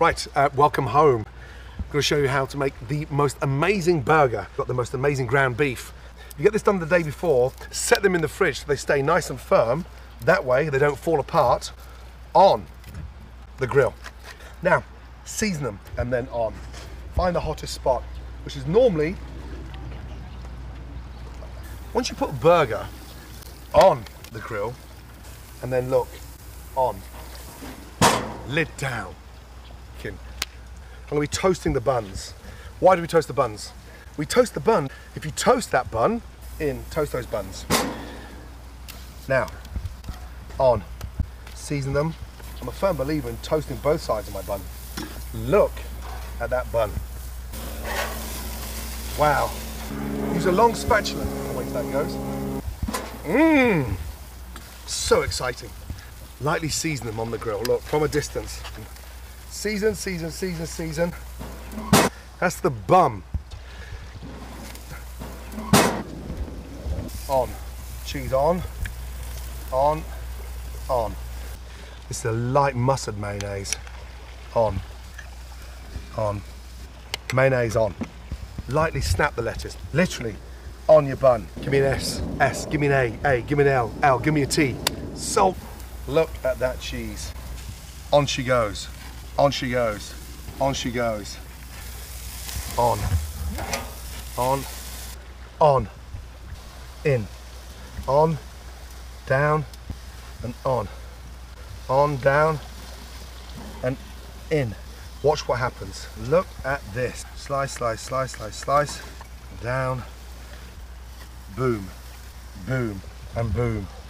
Right, welcome home. I'm going to show you how to make the most amazing burger. Got the most amazing ground beef. You get this done the day before, set them in the fridge so they stay nice and firm. That way they don't fall apart on the grill. Now, season them and then on. Find the hottest spot, which is normally, once you put a burger on the grill, and then look, on, lid down. I'm going to be toasting the buns. Why do we toast the buns? We toast the bun. If you toast that bun, toast those buns. Now, on, season them. I'm a firm believer in toasting both sides of my bun. Look at that bun. Wow. Use a long spatula. Wait till that goes. Mmm. So exciting. Lightly season them on the grill. Look, from a distance. Season, season, season, season. That's the bum. On. Cheese on. On. On. This is a light mustard mayonnaise. On. On. Mayonnaise on. Lightly snap the lettuce. Literally on your bun. Give me an S. S. Give me an A. A. Give me an L. L. Give me a T. Salt. Look at that cheese. On she goes. On she goes. On she goes. On. On. On. In. On. Down. And on. On, down. And in. Watch what happens. Look at this. Slice, slice, slice, slice, slice. Down. Boom. Boom. And boom.